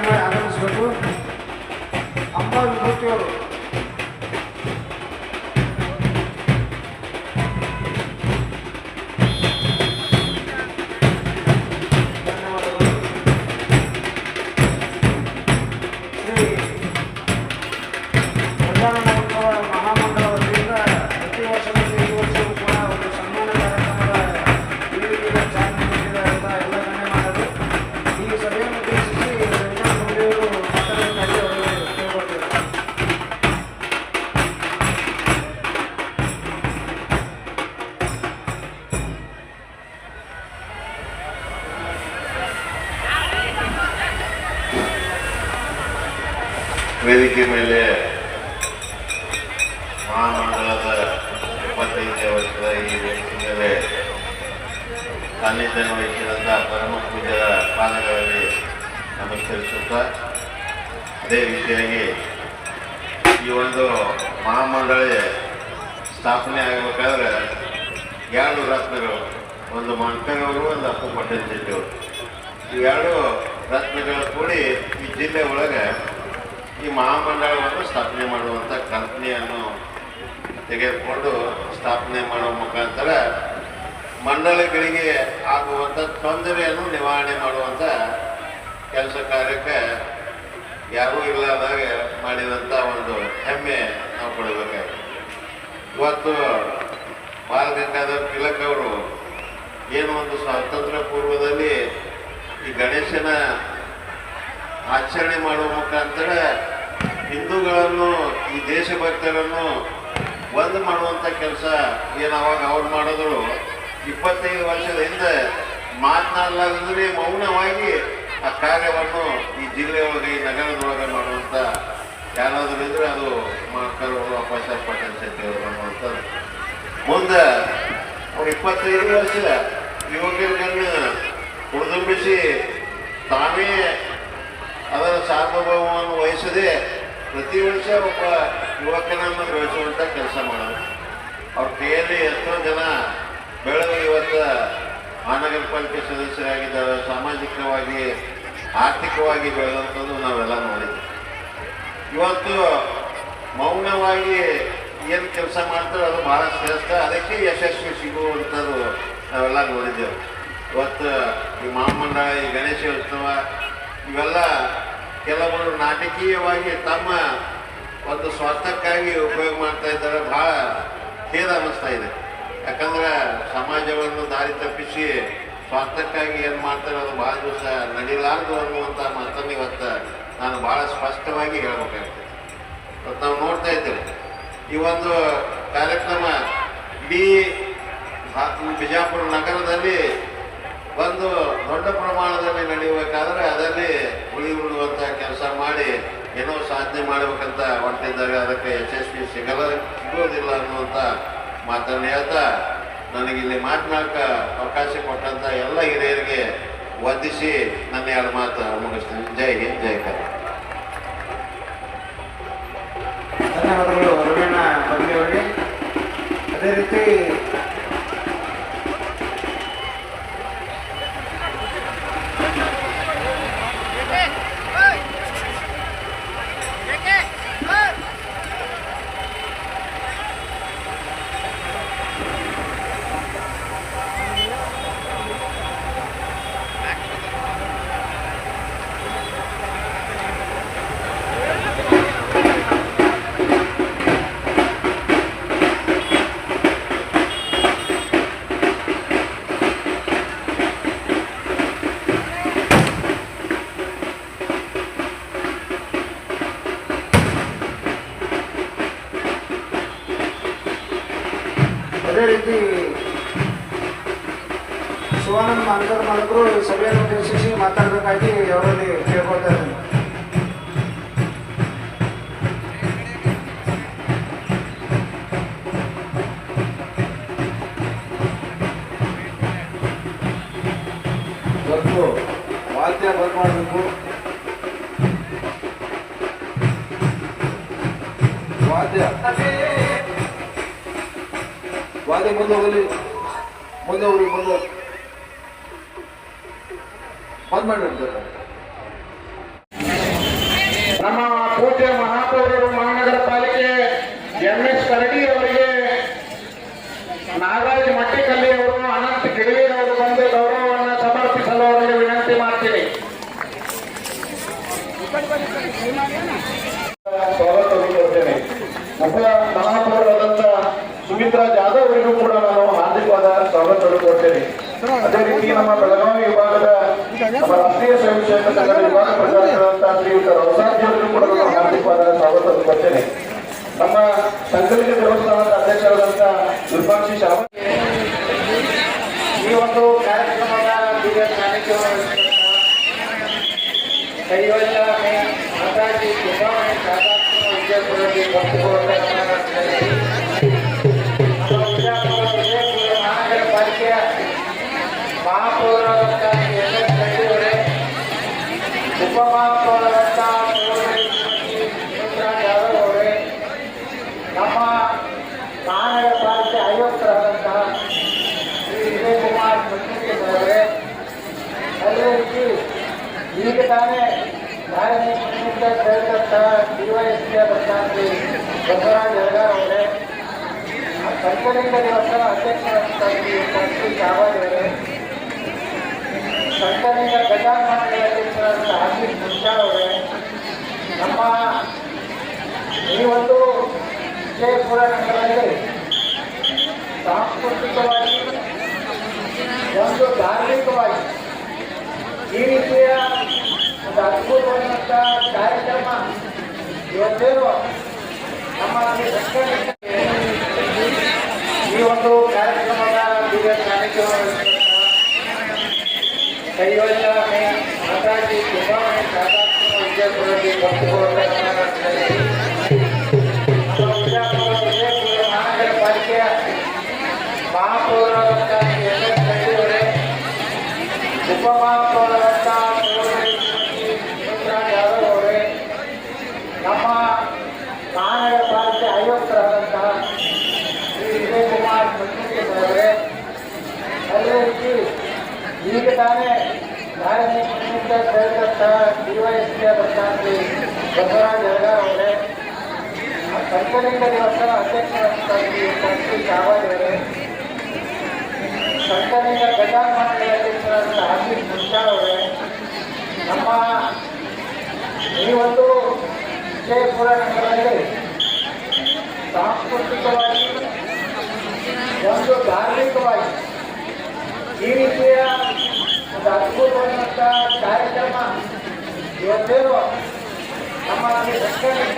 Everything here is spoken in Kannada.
ಮಾಡಿ ಆಗಮಿಸಬೇಕು. ಅಂಬ ವಿಭೂತಿಯವರು ವೇದಿಕೆ ಮೇಲೆ ಮಹಾಮಂಡಲದ 25ನೇ ವರ್ಷದ ಈ ವೇದಿಕೆ ಮೇಲೆ ಸಾನ್ನಿಧ್ಯ ವಹಿಸಿದಂಥ ಪರಮ ಪೂಜ್ಯರ ಪಾದಗಳಲ್ಲಿ ನಮಸ್ಕರಿಸುತ್ತಾ, ಅದೇ ರೀತಿಯಾಗಿ ಈ ಒಂದು ಮಹಾಮಂಡಳ ಸ್ಥಾಪನೆ ಆಗಬೇಕಾದ್ರೆ 2 ರತ್ನಗಳು, ಒಂದು ಮಾಂಕರವರು, ಒಂದು ಅಪ್ಪು ಪಟೇಲ್ ಜಿಲ್ಲೆಯವರು, ಈ 2 ರತ್ನಗಳು ಕೂಡಿ ಈ ಜಿಲ್ಲೆ ಒಳಗೆ ಈ ಮಹಾಮಂಡಳವನ್ನು ಸ್ಥಾಪನೆ ಮಾಡುವಂಥ ಕಲ್ಪನೆಯನ್ನು ತೆಗೆದುಕೊಂಡು ಸ್ಥಾಪನೆ ಮಾಡುವ ಮುಖಾಂತರ ಮಂಡಳಗಳಿಗೆ ಆಗುವಂಥ ತೊಂದರೆಯನ್ನು ನಿವಾರಣೆ ಮಾಡುವಂಥ ಕೆಲಸ ಕಾರ್ಯಕ್ಕೆ ಯಾರೂ ಇಲ್ಲದಾಗ ಮಾಡಿದಂಥ ಒಂದು ಹೆಮ್ಮೆ ನಾವು ಕೊಡಬೇಕಾಗಿದೆ. ಇವತ್ತು ಬಾಲ ಗಂಗಾಧರ್ ತಿಲಕ್ ಅವರು ಏನು ಒಂದು ಸ್ವಾತಂತ್ರ್ಯ ಪೂರ್ವದಲ್ಲಿ ಈ ಗಣೇಶನ ಆಚರಣೆ ಮಾಡುವ ಮುಖಾಂತರ ಹಿಂದೂಗಳನ್ನು, ಈ ದೇಶಭಕ್ತರನ್ನು ಒಂದು ಮಾಡುವಂಥ ಕೆಲಸ ಏನು ಅವಾಗ ಅವ್ರು ಮಾಡಿದ್ರು. 25 ವರ್ಷದ ಹಿಂದೆ ಮಾತನಾಡಲಾಗಂದ್ರೆ ಮೌನವಾಗಿ ಆ ಕಾರ್ಯವನ್ನು ಈ ಜಿಲ್ಲೆಯೊಳಗೆ, ಈ ನಗರದೊಳಗೆ ಮಾಡುವಂಥ ಯಾರಾದರೂ ಇದ್ರೆ ಅದು ಮಾಂಕರವರು, ಅಪ್ಪಾಸಾಹೇಬ್ ಪಟೇಲ್ ಶೆಟ್ಟಿಯವರು ಅನ್ನುವಂಥದ್ದು. ಮುಂದೆ ಅವ್ರು 25 ವರ್ಷ ಯುವಕರನ್ನು ಹುರಿದುಂಬಿಸಿ ತಾವೇ ಅದರ ಸಾರ್ವಭೌಮವನ್ನು ವಹಿಸದೆ ಪ್ರತಿ ವರ್ಷ ಒಬ್ಬ ಯುವಕನನ್ನು ಬೆಳೆಸುವಂಥ ಕೆಲಸ ಮಾಡೋದು. ಅವ್ರ ಕೈಯಲ್ಲಿ ಎಷ್ಟೋ ಜನ ಬೆಳೆದು ಇವತ್ತು ಮಹಾನಗರ ಪಾಲಿಕೆ ಸದಸ್ಯರಾಗಿದ್ದಾರೆ, ಸಾಮಾಜಿಕವಾಗಿ ಆರ್ಥಿಕವಾಗಿ ಬೆಳೆದಂಥದ್ದು ನಾವೆಲ್ಲ ನೋಡಿದ್ವಿ. ಇವತ್ತು ಮೌನವಾಗಿ ಏನು ಕೆಲಸ ಮಾಡ್ತಾರೆ ಅದು ಭಾಳ ಶ್ರೇಷ್ಠ, ಅದಕ್ಕೆ ಯಶಸ್ವಿ ಸಿಗುವಂಥದ್ದು ನಾವೆಲ್ಲ ನೋಡಿದ್ದೇವೆ. ಇವತ್ತು ಈ ಮಹಾಮಂಡಳ, ಈ ಗಣೇಶೋತ್ಸವ ಇವೆಲ್ಲ ಕೆಲವರು ನಾಟಕೀಯವಾಗಿ ತಮ್ಮ ಒಂದು ಸ್ವಾರ್ಥಕ್ಕಾಗಿ ಉಪಯೋಗ ಮಾಡ್ತಾ ಇದ್ದಾರೆ. ಭಾಳ ಖೇದ ಅನ್ನಿಸ್ತಾ ಇದೆ. ಯಾಕಂದ್ರೆ ಸಮಾಜವನ್ನು ದಾರಿ ತಪ್ಪಿಸಿ ಸ್ವಾರ್ಥಕ್ಕಾಗಿ ಏನು ಮಾಡ್ತಾರೆ ಅದು ಭಾಳ ದಿವಸ ನಡೀಲಾರ್ದು ಅನ್ನುವಂಥ ಮಾತನ್ನು ಇವತ್ತು ನಾನು ಭಾಳ ಸ್ಪಷ್ಟವಾಗಿ ಹೇಳ್ಬೇಕಾಗ್ತದೆ. ಇವತ್ತು ನಾವು ನೋಡ್ತಾ ಇದ್ದೇವೆ ಈ ಒಂದು ಕಾರ್ಯಕ್ರಮ ಇಡೀ ಬಿಜಾಪುರ ನಗರದಲ್ಲಿ ಒಂದು ದೊಡ್ಡ ಪ್ರಮಾಣದಲ್ಲಿ ನಡೆಯಬೇಕಾದ್ರೆ ಅದರಲ್ಲಿ ಉಳಿದುಬಿಡುವಂಥ ಕೆಲಸ ಮಾಡಿ ಏನೋ ಸಾಧನೆ ಮಾಡಬೇಕಂತ ಹೊಂಟಿದ್ದಾರೆ. ಅದಕ್ಕೆ ಯಶಸ್ವಿ ಸಿಗೋದಿಲ್ಲ ಅನ್ನುವಂಥ ಮಾತನ್ನು ಹೇಳ್ತಾ ನನಗಿಲ್ಲಿ ಮಾತನಾಡಕ್ಕೆ ಅವಕಾಶ ಕೊಟ್ಟಂಥ ಎಲ್ಲ ಹಿರಿಯರಿಗೆ ವಂದಿಸಿ ನನ್ನ 2 ಮಾತು ಮುಗಿಸ್ತೀನಿ. ಜೈ ಹಿಂದ್, ಜೈ ಕರ್ನಾಟಕ. ಧನ್ಯವಾದಗಳು ರವೀಣ ಬಂದಿಯವರಿಗೆ. ಅದೇ ರೀತಿ ಅದೇ ರೀತಿ ಶಿವಾನಂದ ಮಾಂಕರ್ ಮಾಲಕರು ಈ ಸಭೆಯನ್ನು ಉದ್ದೇಶಿಸಿ ಮಾತಾಡಬೇಕಾಗಿ ಅವರಲ್ಲಿ ಕೇಳ್ಕೊಳ್ತಾ ಇದ್ದೀನಿ. ಸ್ವಲ್ಪ ವಾದ್ಯ ಬಂದ್ ಮಾಡಬೇಕು. ವಾದ್ಯ ಮುಂದೆ ಹೋಗಲಿ, ಮುಂದೆ ಹೋಗ್ರಿ, ಮುಂದೆ ಬಂದ್ ಮಾಡಿ. ನಮ್ಮ ಪೂಜ್ಯ ಮಹಾಪೌರರು ಮಹಾನಗರ ಪಾಲಿಕೆ MS ಕರಡಿ ಅವರಿಗೆ ನಾಗರಾಜ್ ಮಟ್ಟಿಕಲ್ಲಿ ಅವರು ಅನಂತ್ ಗಿಡವೀರ್ ಅವರು ಬಂದು ಗೌರವವನ್ನು ಸಮರ್ಪಿಸಲು ಅವರಿಗೆ ವಿನಂತಿ ಮಾಡ್ತೀನಿ. ಸ್ವಾಗತ ಕೊಡ್ತೇನೆ. ಉಪ ಮಹಾಪೌರರಾದಂಥ ಸುಮಿತ್ರಾ ಜಾಧವ್ ಅವರಿಗೂ ಕೂಡ ನಾನು ಹಾರ್ದಿಕವಾದ ಸ್ವಾಗತ ಕೊಡ್ತೇನೆ. ಅದೇ ರೀತಿ ನಮ್ಮ ಬೆಳಗಾವಿ ವಿಭಾಗದ ನಮ್ಮ ರಾಷ್ಟ್ರೀಯ ಸ್ವಯಂ ಸೇವಕ ಸಂಘದ ವಿಭಾಗ ಪ್ರಚಾರಕರಾದಂತಹ ಶ್ರೀಯುತ ರೌಸಾಜಿ ಅವರಿಗೂ ಕೂಡ ನಾನು ಹಾರ್ದಿಕವಾದ ಸ್ವಾಗತ ಕೊಡ್ತೇನೆ. ನಮ್ಮ ಸಂಕಲಿತ ದೇವಸ್ಥಾನದ ಅಧ್ಯಕ್ಷರಾದಂಥ ವಿರೂಪಾಕ್ಷಿ ಶಾಮ ಈ ಒಂದು ಕಾರ್ಯಕ್ರಮದ ದಿವ್ಯ ಸಾನ್ನಿಧ್ಯವನ್ನು ಕೈವಲ್ಲ ಮಾತಾಜಿ ಚುನಾವಣೆ ಸಾಧಾರಣ ವಿಜಯಪುರದಲ್ಲಿ ಮಹಾನಗರ ಪಾಲಿಕೆಯ ಮಹಾಪೌರರಾದಂಥ MS ಕರಡಿ ಅವರೇ, ಉಪಮಹಾಪೌರರಾದಂಥ ಸುಮಿತ್ರಾ ಜಾಧವ್ ಅವರೇ, ನಮ್ಮ ಮಹಾನಗರ ಪಾಲಿಕೆ ಆಯುಕ್ತರಾದಂತಹ ಶ್ರೀ ವಿಜಯಕುಮಾರ್ ಮತ್ತಿಗೆ ಅವರೇ, ಅದೇ ರೀತಿ ಈಗ ತಾನೇ ಧಾರ್ಮಿಕ ಸೇರಿದಂತಹ DYSP ಆದಂತಹ ಶ್ರೀ ಬಸವರಾಜ್ ಹೆಳಗಾರ್ ಅವರೇ, ಸಂಕಲಿತ ದಿವಸದ ಅಧ್ಯಕ್ಷರಾದಂತಹ ಶ್ರೀ ಶಾಬಾಜ್ ಅವರೇ, ಸಂಕಲಿತ ಗಜಾನ್ ಮಂಡಳಿ ಅಧ್ಯಕ್ಷರಾದಂತಹ ಆಶೀಶ್ ಮುನ್ಷಾಳ್ ಅವರೇ, ನಮ್ಮ ಈ ಒಂದು ವಿಜಯಪುರ ನಗರದಲ್ಲಿ ಸಾಂಸ್ಕೃತಿಕವಾಗಿ ಒಂದು ಧಾರ್ಮಿಕವಾಗಿ ಈ ರೀತಿಯ ಒಂದು ಅದ್ಭುತವಾದಂಥ ಕಾರ್ಯಕ್ರಮ ಇವತ್ತೇನು ನಮ್ಮ ಈ ಒಂದು ಕಾರ್ಯಕ್ರಮದ ದಿವ್ಯ ಸಾನ್ನಿಧ್ಯವನ್ನು ಕೈವಲ್ಲ ಮಾತಾಜಿ ಚುನಾವಣೆ ಸಾಧಾರಣ ವಿಜಯಪುರದಲ್ಲಿ ಮಹಾನಗರ ಪಾಲಿಕೆಯ ಮಹಾಪೌರರಾದಂಥ MS ಕರಡಿ ಅವರೇ, ಉಪಮಹಾಪೌರರಾದಂಥ ಸುಮಿತ್ರಾ ಜಾಧವ್ ಅವರೇ, ನಮ್ಮ ಮಹಾನಗರ ಪಾಲಿಕೆ ಆಯುಕ್ತರಾದಂತಹ ಶ್ರೀ ವಿಜಯಕುಮಾರ್ ಮತ್ತಿಗೆ ಅವರೇ, ಅದೇ ರೀತಿ ಈಗ ತಾನೇ ಧಾರ್ಮಿಕ ಸೇರಿದಂತಹ DYSP ಆದಂತಹ ಶ್ರೀ ಬಸವರಾಜ್ ಹೆಳಗಾರ್ ಅವರೇ, ಸಂಕಲಿತ ದಿವಸದ ಅಧ್ಯಕ್ಷರಾದಂತಹ ಶ್ರೀ ಶಾಬಾಜ್ ಅವರೇ, ಸಂಕಲಿತ ಗಜಾನ್ ಮಂಡಳಿ ಅಧ್ಯಕ್ಷರಾದಂತಹ ಆಶೀಶ್ ಮುನ್ಷಾಳ್ ಅವರೇ, ನಮ್ಮ ಈ ಒಂದು ವಿಜಯಪುರ ನಗರದಲ್ಲಿ ಸಾಂಸ್ಕೃತಿಕವಾಗಿ ಒಂದು ಧಾರ್ಮಿಕವಾಗಿ ಈ ರೀತಿಯ ಒಂದು ಅದ್ಭುತವಾದಂಥ ಕಾರ್ಯಕ್ರಮ ಇವತ್ತೇನು ನಮ್ಮ